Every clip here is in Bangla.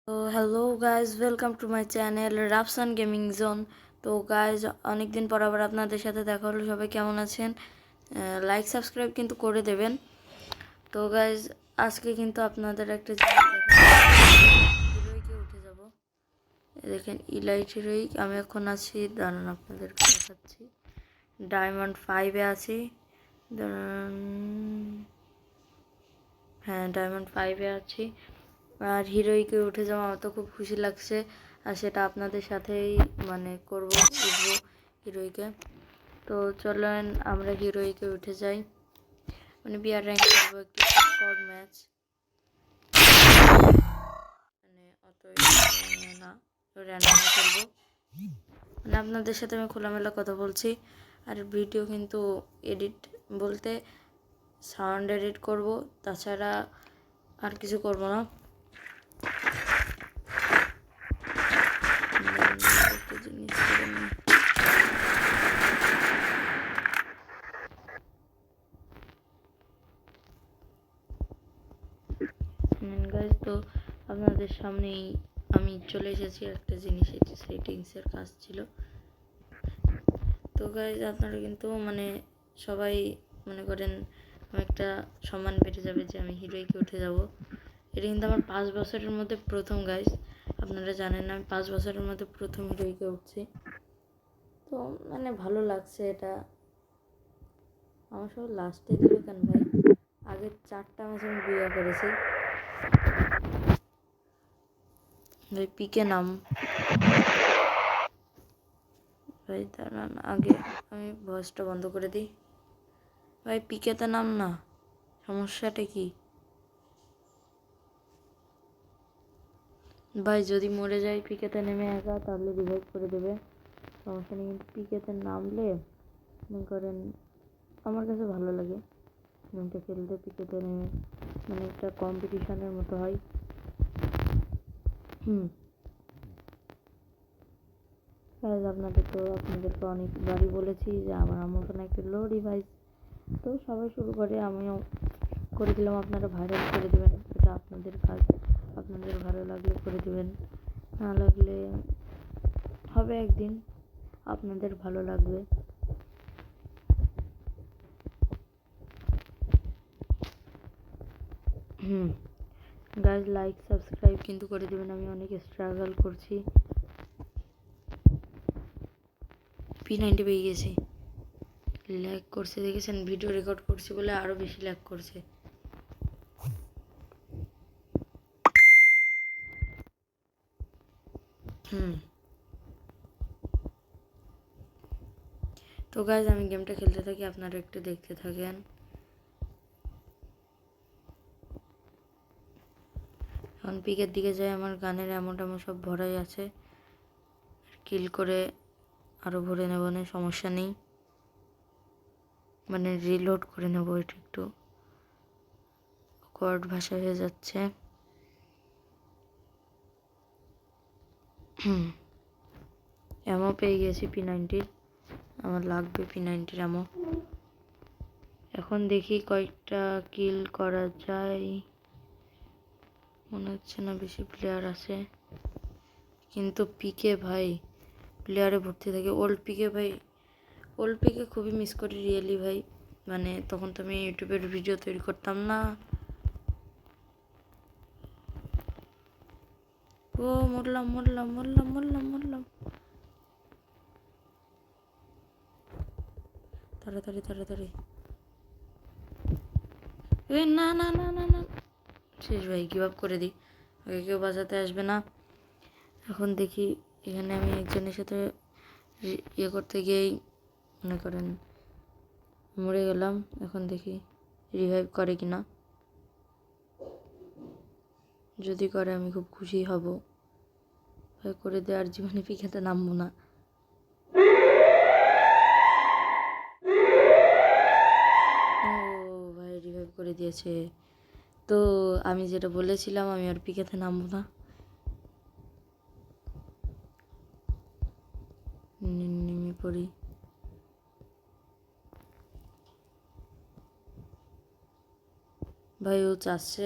তো hello guys, welcome to my channel Rafsan gaming zone. তো গাইজ, অনেক দিন পর আবার আপনাদের সাথে দেখা হলো। সবাই কেমন আছেন? লাইক সাবস্ক্রাইব কিন্তু করে দেবেন। তো গাইজ, আজকে কিন্তু আপনাদের একটা হিরোইকে উঠে যাব। দেখেন, ইলাইট হিরোইক। আমি এখন আছি, দাঁড়ান আপনাদেরকে দেখাচ্ছি। ডায়মন্ড 5-এ আছি। দাঁড়ান, হ্যাঁ, ডায়মন্ড 5-এ আছি। আর হিরোইকে উঠে যাওয়া আমার তো খুব খুশি লাগছে, আর সেটা আপনাদের সাথেই করব, উঠবো হিরোইকে। তো চলেন আমরা হিরোইকে উঠে যাই, বিআর র্যাঙ্ক করবো, একটু স্কোয়াড ম্যাচ, অত না, র্যান্ডমে খেলবো। আপনাদের সাথে আমি খোলামেলা কথা বলছি। আর ভিডিও কিন্তু এডিট বলতে সাউন্ড এডিট করব, তাছাড়া আর কিছু করব না। গাইজ, তো আপনাদের সামনেই আমি চলে এসেছি একটা জিনিস, এটি সেটিংসের কাজ ছিল। তো গাইজ, আপনারা কিন্তু সবাই মনে করেন আমি একটা সম্মান বেড়ে যাবে যে আমি হিরোইকে উঠে যাব। এটা কিন্তু আমার 5 বছরের মধ্যে প্রথম। গাইজ, আপনারা জানেন না, আমি 5 বছরের মধ্যে প্রথম হিরোইকে উঠছি। তো ভালো লাগছে এটা। আমার সব লাস্টে দিল কেন ভাই? আগে 4টা ম্যাচ আমি বিয়া করেছি ভাই। পিকে নাম ভাই, দাঁড়ান, আগে আমি ভয়েসটা বন্ধ করে দিই। ভাই পিকেতে নাম না, সমস্যাটা কি ভাই? যদি মরে যাই পিকেতে নেমে একা, তাহলে রিভাইভ করে দেবে, সমস্যা নেই। কিন্তু পিকেতে নামলে মনে করেন আমার কাছে ভালো লাগে গেমটা খেলতে। পিকেতে নেমে একটা কম্পিটিশনের মতো হয়। আপনাদেরকে অনেকবারই বলেছি যে আমার মতন একটা লো ডিভাইস। তো সবাই শুরু করে, আমিও করে দিলাম। আপনারা ভাইরাল করে দেবেন, এটা আপনাদের কাজ। আপনাদের ভালো লাগলে করে দেবেন, না লাগলে হবে একদিন আপনাদের ভালো লাগবে। গাইজ, লাইক সাবস্ক্রাইব কিন্তু করে দেবেন। আমি অনেক স্ট্রাগল করছি। P90 পেয়ে গেছি। ল্যাগ করছে দেখেছেন? ভিডিও রেকর্ড করছি বলে আরও বেশি ল্যাগ করছে। তো গাইজ, আমি গেমটা খেলতে থাকি, আপনারা একটু দেখতে থাকেন। এখন পিকের দিকে যাই, আমার গানের এমন সব ভরাই আছে, কিল করে আরও ভরে নেব, না সমস্যা নেই, রিলোড করে নেব। এটা একটু কর্ড ভাষা হয়ে যাচ্ছে। এমও পেয়ে গেছি P90, আমার লাগবে P90 এমও। এখন দেখি কয়েকটা কিল করা যায়। মনে হচ্ছে না বেশি প্লেয়ার আছে, কিন্তু পিকে ভাই প্লেয়ারে ভর্তি থাকে। ওল্ড পিকে ভাই, ওল্ড পিকে খুবই মিস করি রিয়েলি ভাই। তখন তো আমি ইউটিউবের ভিডিও তৈরি করতাম না। ও মরলাম মরলাম মরলাম মরলাম মরলাম। তাড়াতাড়ি তাড়াতাড়ি। এ না না না না না, শেষ ভাই, গিভ আপ করে দিই, আগে কেউ বাঁচাতে আসবে না। এখন দেখি, এখানে আমি একজনের সাথে ইয়ে করতে গিয়েই মনে করেন মরে গেলাম। এখন দেখি রিভাইভ করে কিনা, যদি করে আমি খুব খুশি হব। ভাই করে দে, আর জীবনে পিখাতে নামবো না। ও ভাই রিভাইভ করে দিয়েছে। তো আমি যেটা বলেছিলাম, আমি আর পিকেতে নামবো না। নেমে পড়ি। ভাই ও চাচ্ছে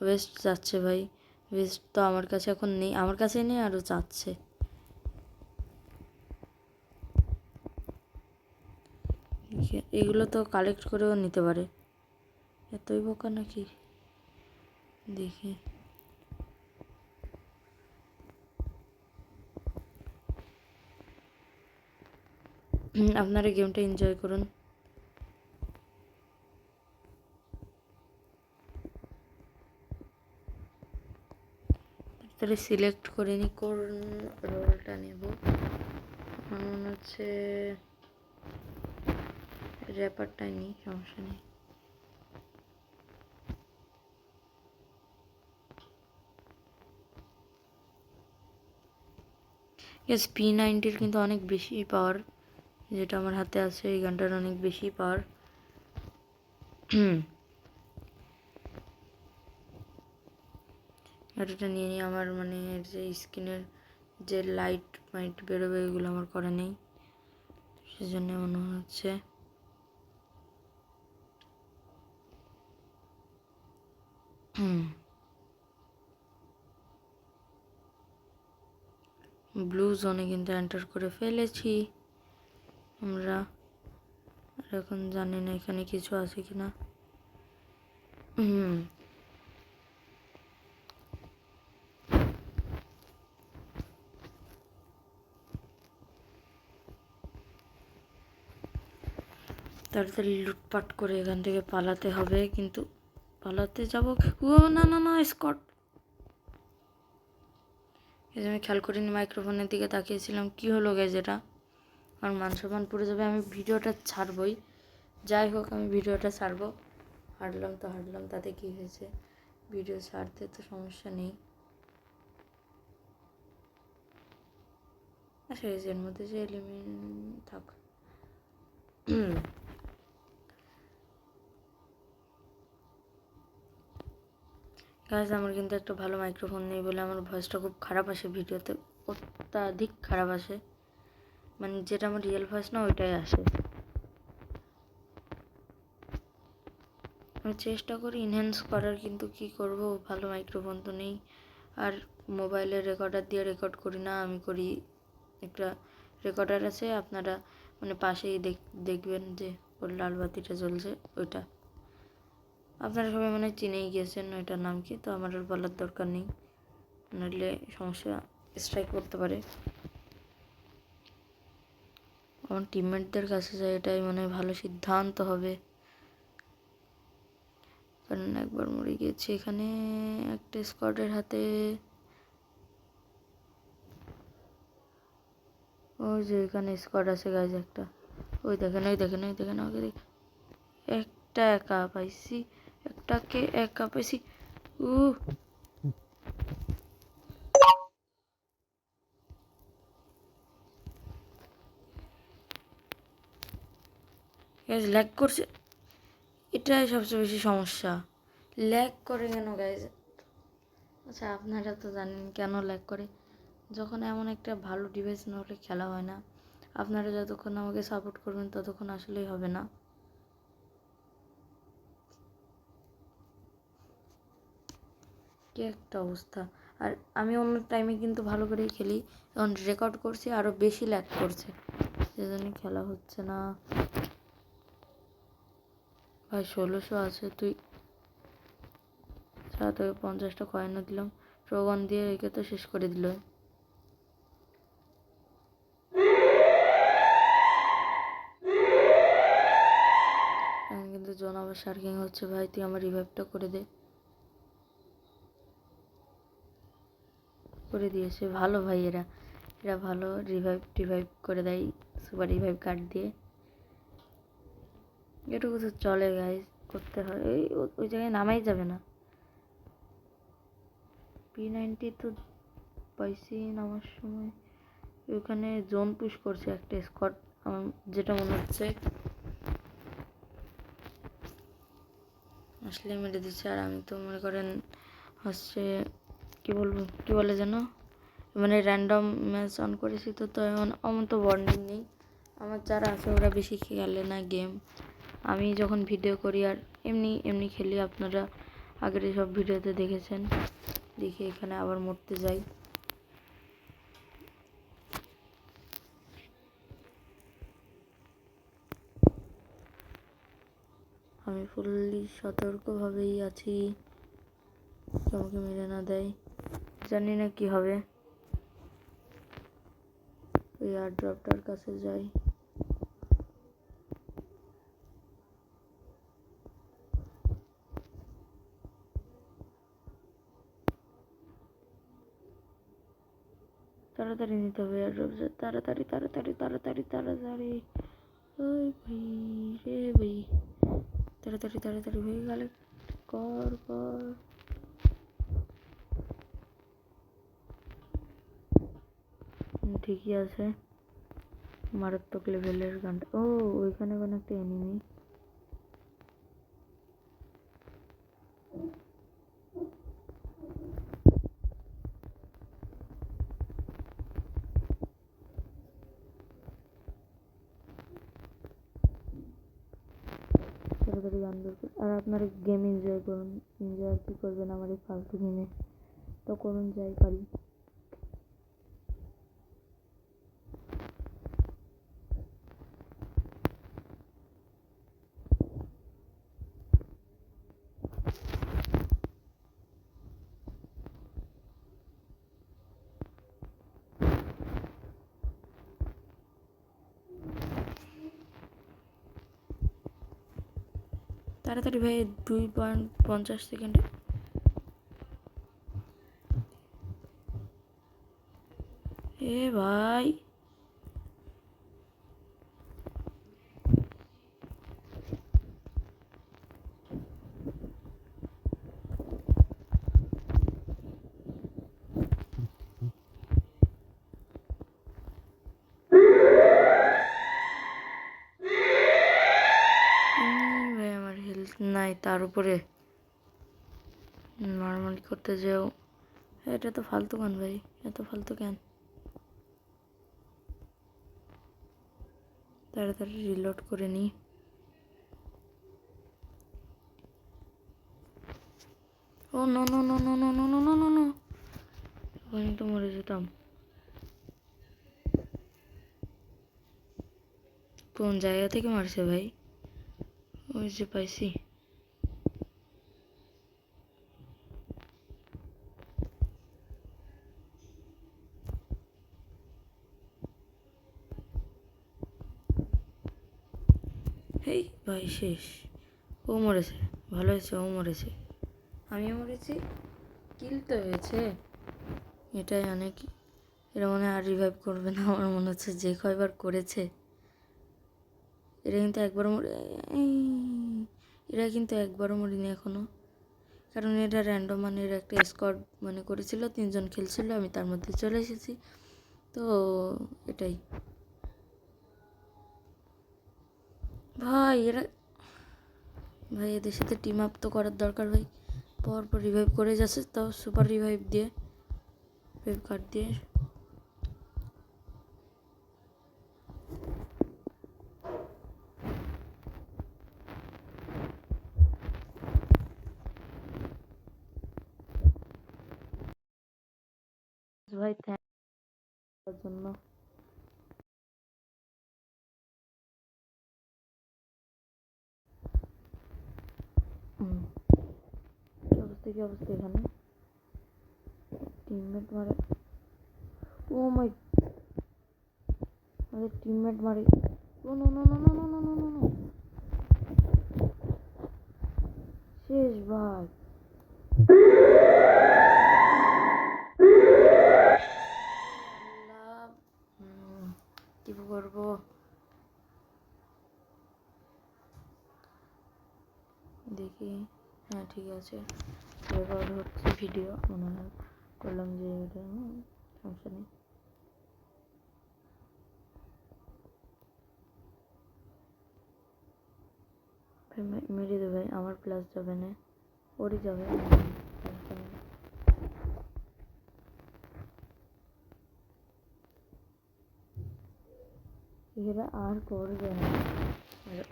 ওয়েস্ট যাচ্ছে ভাই, ভেস্ট তো আমার কাছে এখন নেই, আমার কাছে নেই, আরও চাচ্ছে। এগুলো তো কালেক্ট করেও নিতে পারে, এতই বোকা নাকি দেখি। আপনারা গেমটা এনজয় করুন। তাহলে সিলেক্ট করে নি কোন রোলটা নেব। আমার মনে হচ্ছে র্যাপারটাই নিই, সমস্যা নেই। P90 কিন্তু অনেক বেশি পাওয়ার, যেটা আমার হাতে আছে এই গানটার অনেক বেশি পাওয়ার। এটা নিয়ে নিই। আমার মানে যে স্কিনের যে লাইট মাইট বেরোবে এগুলো আমার করা নেই, সেজন্য মনে হচ্ছে ব্লু জোনে কিন্তু এন্টার করে ফেলেছি আমরা। আর এখন জানি না এখানে কিছু আছে কিনা। তাড়াতাড়ি লুটপাট করে এখান থেকে পালাতে হবে, কিন্তু পালাতে যাব। ও না না না, স্কট! এই যে আমি খেয়াল করিনি, মাইক্রোফোনের দিকে তাকিয়েছিলাম। কি হলো গাইজ, এটা আমার মান সম্মান পড়ে যাবে। আমি ভিডিওটা ছাড়বই, যাই হোক আমি ভিডিওটা ছাড়বো। হারলাম তো হারলাম, তাতে কি হয়েছে, ভিডিও ছাড়তে তো সমস্যা নেই। আচ্ছা, এর মধ্যে যে এলিমেন্ট থাক। গাইজ আমার কিন্তু একটা ভালো মাইক্রোফোন নেই বলে আমার ভয়েসটা খুব খারাপ আসে ভিডিওতে, অত্যাধিক খারাপ আসে। মানে যেটা আমার রিয়েল ভয়েস না ওইটাই আসে। আমি চেষ্টা করি ইনহ্যান্স করার, কিন্তু কি করব, ভালো মাইক্রোফোন তো নেই। আর মোবাইলের রেকর্ডার দিয়ে রেকর্ড করি না, আমি করি একটা রেকর্ডার আছে, আপনারা মানে পাশেই দেখবেন যে ওর লাল বাতিটা জ্বলছে, ওইটা আপনারা সবাই মানে চিনেই গিয়েছেন ওইটার নাম কি, তো আমার আর বলার দরকার নেই, নইলে সমস্যা স্ট্রাইক করতে পারে। আমার টিমমেটদের কাছে যাই, এটাই মানে ভালো সিদ্ধান্ত হবে, কারণ একবার মরে গিয়েছি এখানে একটা স্কোয়াডের হাতে। ওই যে এখানে স্কোয়াড আছে গাইজ একটা, ওই দেখেন ওই দেখেন ওই দেখেন, আমাকে দেখ, একটা একা পাইছি, একটাকে একা পাইছি। গাইজ ল্যাগ করছে, এটাই সবচেয়ে বেশি সমস্যা, ল্যাগ করে কেন গাইজ? আচ্ছা আপনারা তো জানেন কেন ল্যাগ করে, যখন এমন একটা ভালো ডিভাইস না হলে খেলা হয় না। আপনারা যতক্ষণ আমাকে সাপোর্ট করবেন ততক্ষণ আসলেই হবে না। কি একটা অবস্থা। আর আমি অন্য টাইমে কিন্তু ভালো করেই খেলি, এখন রেকর্ড করছি আরও বেশি ল্যাগ করছে, সেজন্য খেলা হচ্ছে না। ভাই 1600 আছে, তুই তোকে 50টা কয়েনও দিলাম, ট্রোগন দিয়ে একে তো শেষ করে দিল। এখন কিন্তু জন আবার শার্কিং হচ্ছে, ভাই তুই আমার রিভাইভটা করে দে। করে দিয়েছে, ভালো ভাই, এরা ভালো রিভাইভ করে দেয়, সুপার রিভাইভ কার্ড দিয়ে। এটুকু তো চলে গাইজ, করতে হয়, ওই জায়গায় নামাই যাবে না। P90 তো পাইছি নামার সময়, ওখানে জোন পুশ করছে একটা স্কোয়াড, আমার যেটা মনে হচ্ছে আসলে মেরে দিচ্ছে। আর আমি তো মনে করেন হচ্ছে কি বলবো, কি বলে যেন, মানে র্যান্ডম ম্যাচ অন করেছি, তো এমন তো বন্ডিং নেই। আমার যারা আছে ওরা বেশি খেলে না গেম, আমি যখন ভিডিও করি আর এমনি খেলি, আপনারা আগের সব ভিডিওতে দেখেছেন দেখি এখানে আবার মরতে যাই। আমি ফুললি সতর্কভাবেই আছি, আমাকে মেরে না দেয়। জানি না কি হবে। ওই এয়ারড্রপটার কাছে যাই। তাড়াতাড়ি নিতে হবে এয়ারড্রপ, তাড়াতাড়ি তাড়াতাড়ি তাড়াতাড়ি তাড়াতাড়ি। ওই ভাই রে ভাই, তাড়াতাড়ি তাড়াতাড়ি হয়ে গেলে কর কর। ঠিকই আছে, মারাত্মক লেভেলের গানটা। ও ওইখানে কোনো একটা এনিমি। তাড়াতাড়ি গান বের করুন। আর আপনারা গেম এনজয় করুন, এনজয় আর কি করবেন আমার এই ফালতু গেমে, তো করুন যাই পারি। তাড়াতাড়ি ভাই, 2.50 সেকেন্ডে। এ ভাই, ভাই আমার হেলথ নাই, তার উপরে মারামারি করতে যেও। এটা তো ফালতু গান ভাই, এত ফালতু কেন? তাড়াতাড়ি রিলোড করে নিই। Oh no no no no no no no no no no, ওখানে তো মরে যেতাম। কোন জায়গা থেকে মারছে ভাই? ওই যে পাইছি। এই ভাই শেষ, ও মরেছে, ভালো হয়েছে ও মরেছে, আমিও মরেছি, কিল তো হয়েছে। এটাই অনেক। এরা মনে হয় আর রিভাইভ করবে না, আমার মনে হচ্ছে যে কয়বার করেছে। এরা কিন্তু একবারও এরা কিন্তু একবারও মরিনি এখনো, কারণ এটা র্যান্ডম মানে এর একটা স্কোয়াড মানে করেছিল, 3জন খেলছিল, আমি তার মধ্যে চলে এসেছি, তো এটাই। ভাই এরা, ভাই এদের সাথে টিম আপ তো করার দরকার ভাই, পর রিভাইভ করে যাচ্ছে, তাও সুপার রিভাইভ দিয়ে, রিভাইভ কার্ড দিয়ে। ভাই থ্যাংক জন্য। কি অবস্থা কি অবস্থা এখানে? টিমমেট মারে, ও মাই, আমাদের টিমমেট মারে। Oh no no no no no no no no no, শেষ ভাই। আল্লাহ, কি করবো? দেখি, হ্যাঁ ঠিক আছে, রেকর্ড হচ্ছে ভিডিও, মনে হয় করলাম যে এটা সমস্যা নেই। ভাই মেরে দে ভাই, আমার প্লাস যাবে না, ওরই যাবে। এরা আর করবে না।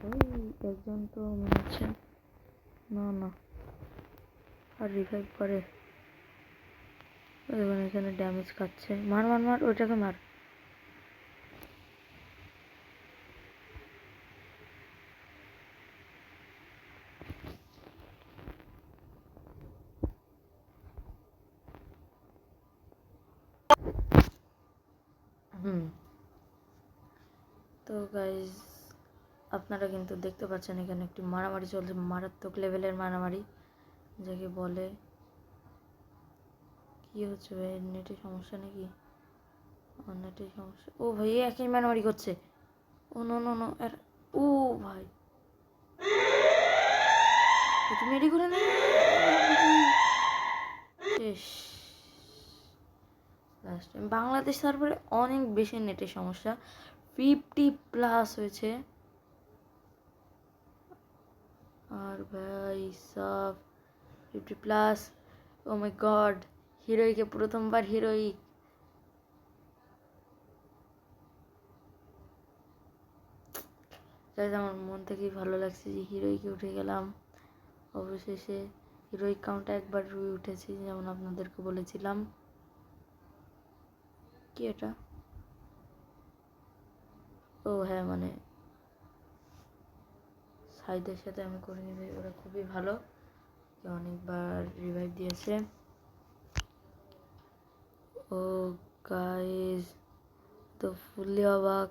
ওই একজন তো মনে হচ্ছে, না না আর রিভাইভ করে। দেখুন এখানে ড্যামেজ খাচ্ছে। মার মার মার, ওইটাকে মার। তো গাইজ আপনারা কিন্তু দেখতে পাচ্ছেন এখানে একটি মারামারি চলছে, মারাত্মক লেভেলের মারামারি, যাকে বলে। কি হচ্ছে ভাই, নেটের সমস্যা নাকি? নেটের সমস্যা। ও ভাই একই মারামারি করছে। ও নো নো নো, ও ভাই তুমি রেডি করে নে। শেষ। লাস্ট টাইম বাংলাদেশ সার্ভারে অনেক বেশি নেটের সমস্যা, 50+ হয়েছে। আর ভাই সব 50+। ও মাই গড, হিরোইকে প্রথমবার হিরোইক। আমার মন থেকেই ভালো লাগছে যে হিরোইকে উঠে গেলাম অবশেষে। হিরোইক কাউন্টটা একবার উঠেছি, যেমন আপনাদেরকে বলেছিলাম। কি এটা? ও হ্যাঁ, মানে সাইদের সাথে আমি করে নিবি, ওরা খুবই ভালো, অনেকবার রিভাইভ দিয়েছে। ও গাইস তো ফুললি অবাক,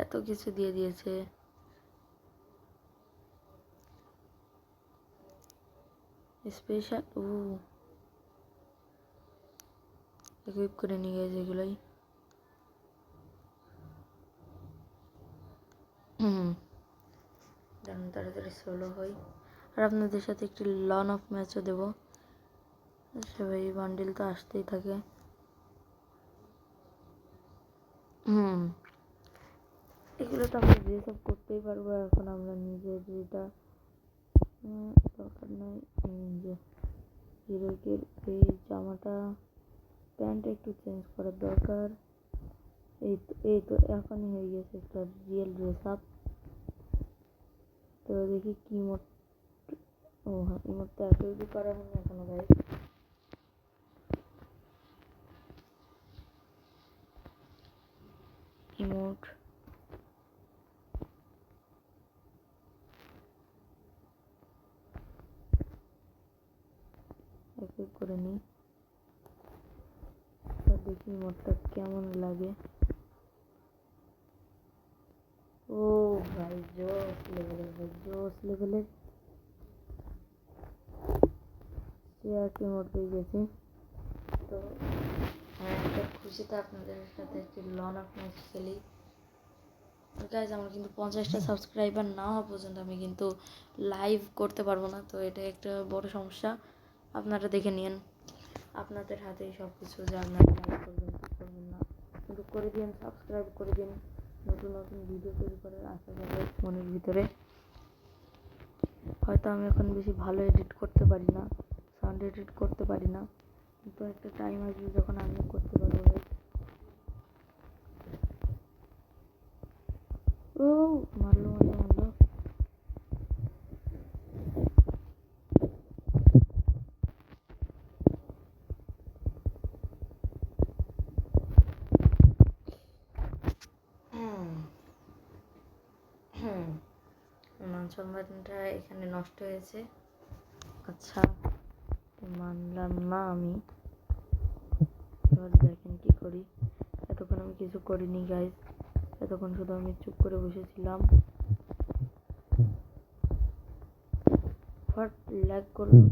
এত কিছু দিয়ে দিয়েছে। স্পেশাল ইকুইপ করে নিয়ে গেছে এগুলোই। যেন তাড়াতাড়ি সোলো হই, আর আপনাদের সাথে একটি লন অফ ম্যাচও দেবো। সবাই বান্ডিল তো আসতেই থাকে। এগুলো তো আমরা যেসব করতেই পারবো। এখন আমরা নিজে যেটা দরকার নাই, যে হিরোইকের এই জামাটা প্যান্ট একটু চেঞ্জ করার দরকার। এই তো এখনই হয়ে গেছে একটা রিয়েল ড্রেস আপ। তো দেখি কি মোট। ও হ্যাঁ, ইমোটটা এতই করা হয়নি এখনো গাইস। ইমোট এক করে নিই, দেখি ইমোটটা কেমন লাগে। ও ভাই জোস লেভেলের, ভাই জোস লেভেলের চেয়ারকে ইমোট পেয়ে গেছি। তো হ্যাঁ, একটা খুশিতে আপনাদের সাথে একটি লন অফ ম্যাচ খেলি। গাইজ আমার কিন্তু 50টা সাবস্ক্রাইবার না হওয়া পর্যন্ত আমি কিন্তু লাইভ করতে পারবো না, তো এটা একটা বড় সমস্যা। আপনারা দেখে নিন, আপনাদের হাতেই সব কিছু, যে আপনারা লাইভ করবেন কি করবেন না, কিন্তু করে দিন, সাবস্ক্রাইব করে দিন। নতুন নতুন ভিডিও তৈরি করার আশা যাবে মনের ভিতরে। হয়তো আমি এখন বেশি ভালো এডিট করতে পারি না, সাউন্ড এডিট করতে পারি না, কিন্তু একটা টাইম আসবে যখন আমিও করতে পারবো। ও মারলো মারলো মারলো। মান সম্মানটা এখানে নষ্ট হয়েছে। আচ্ছা মানলাম না আমি, এবার দেখেন কি করি। এতক্ষণ আমি কিছু করিনি গাইজ, এতক্ষণ শুধু আমি চুপ করে বসেছিলাম। হট ল্যাগ করলো।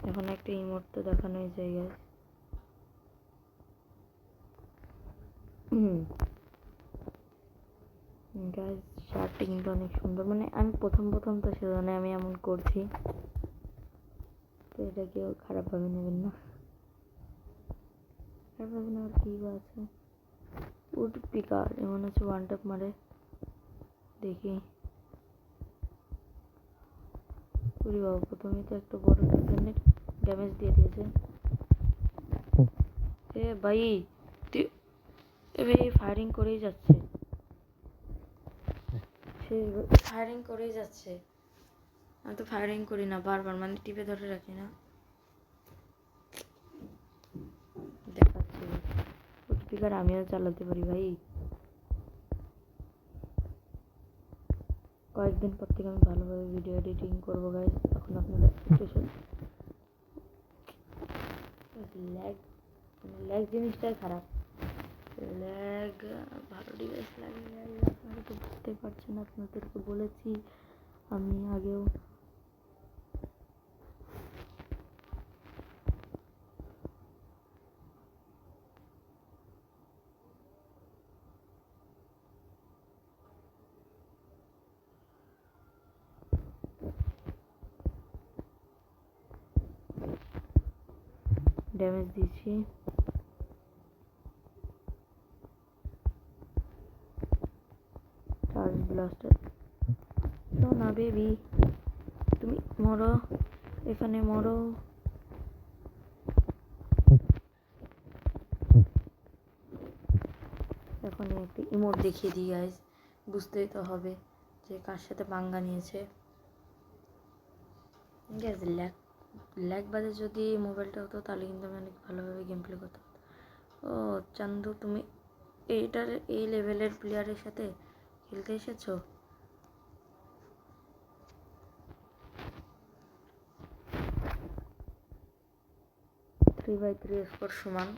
এখন একটা ইমোট তো দেখানোই যায় গাইজ। গাইজ শার্টটা কিন্তু অনেক সুন্দর, মানে আমি প্রথম তো সেজন্য আমি এমন করছি, তো এটা কেউ খারাপভাবে নেবেন না। খারাপভাবে নেওয়ার কী বা আছে। উড পিকার এমন হচ্ছে ওয়ান ট্যাপ মারে, দেখি। উরি বাবা, প্রথমেই তো একটা বড় ধরনের ড্যামেজ দিয়ে দিয়েছে। এ ভাই শেষভাবে ফায়ারিং করেই যাচ্ছে, ফায়ারিং করেই যাচ্ছে। আমি তো ফায়ারিং করি না, বারবার মানে টিপে ধরে রাখি না। দেখাচ্ছি স্পিকার আমিও চালাতে পারি ভাই। কয়েকদিন পর থেকে আমি ভালোভাবে ভিডিও এডিটিং করবো গাইস। এখন আপনারা একটু ল্যাগ জিনিসটাই খারাপ। ল্যাগ ভালো ডিভাইস লাগে, আপনারা তো বুঝতে পারছেন, আপনাদেরকে বলেছি আমি আগেও। ড্যামেজ দিচ্ছি, চার্জ ব্লাস্টার। তো না বেবি, তুমি মরো, এখানে মরো। এখন একটি ইমোট দেখিয়ে দিই গাইজ, বুঝতেই তো হবে যে কার সাথে পাঙ্গা নিয়েছে। গ্যাস ল্যাগ বাদে যদি মোবাইলটা হতো তাহলে কিন্তু আমি অনেক ভালোভাবে গেম প্লে করতাম। ও চান্দু, তুমি এই লেভেলের প্লেয়ারের সাথে খেলতে এসেছো? 3x3 স্পোর্ট সমান।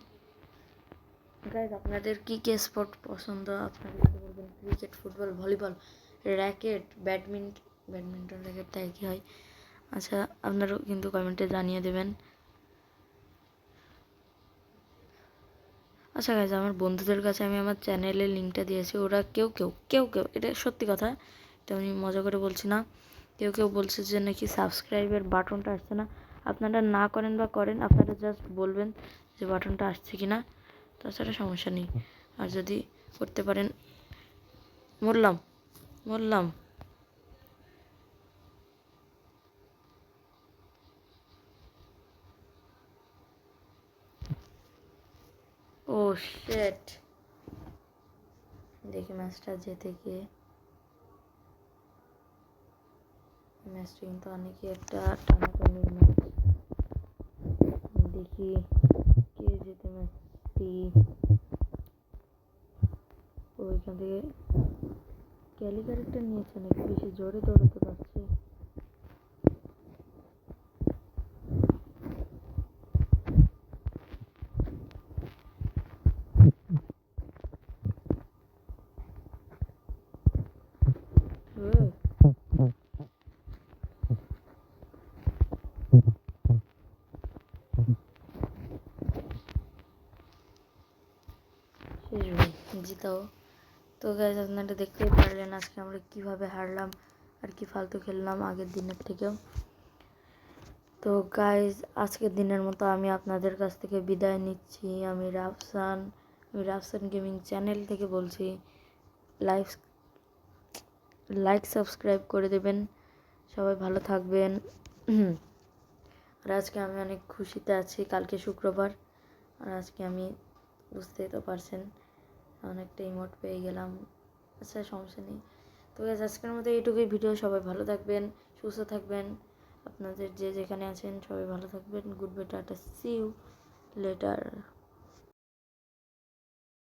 গাইজ আপনাদের কী কী স্পোর্ট পছন্দ আপনারা যদি বলবেন, cricket, football, volleyball, racket, badminton racket তাই কি হয়? আচ্ছা, আপনারাও কিন্তু কমেন্টে জানিয়ে দেবেন। আচ্ছা গাইজ, আমার বন্ধুদের কাছে আমি আমার চ্যানেলের লিঙ্কটা দিয়েছি। ওরা কেউ এটা সত্যি কথা, এটা আমি মজা করে বলছি না, কেউ বলছে যে নাকি সাবস্ক্রাইবের বাটনটা আসছে না। আপনারা না করেন বা করেন, আপনারা জাস্ট বলবেন যে বাটনটা আসছে কি না, তাছাড়া সমস্যা নেই। আর যদি করতে পারেন, মরলাম ও শেট। দেখি ম্যাচটা যেতে গিয়ে, ম্যাচটা কিন্তু অনেকই একটা টানাটানির ম্যাচ। দেখি কে যেতে ম্যাচটি। ওইখান থেকে ক্যালি ক্যারেক্টার নিয়েছে নাকি, বেশি জোরে দৌড়াতে পারছে। শেষ ভাই, জিতাও। তো গাইজ আপনারা দেখতেই পারলেন আজকে আমরা কিভাবে হারলাম আর কি ফালতু খেললাম আগের দিনের থেকেও। তো গাইজ আজকের দিনের মতো আমি আপনাদের কাছ থেকে বিদায় নিচ্ছি। আমি রাফসান গেমিং চ্যানেল থেকে বলছি। লাইক সাবস্ক্রাইব করে দেবেন, সবাই ভালো থাকবেন। আর আজকে আমি অনেক খুশিতে আছি, কালকে শুক্রবার, আর আজকে আমি বুঝতেই তো পারছেন অনেকটা ইমোট পেয়ে গেলাম। আচ্ছা সমস্যা নেই। তো গাইজ আজকের মতো এইটুকুই ভিডিও। সবাই ভালো থাকবেন, সুস্থ থাকবেন, আপনাদের যে যেখানে আছেন সবাই ভালো থাকবেন। Goodbye, tata, see you letter.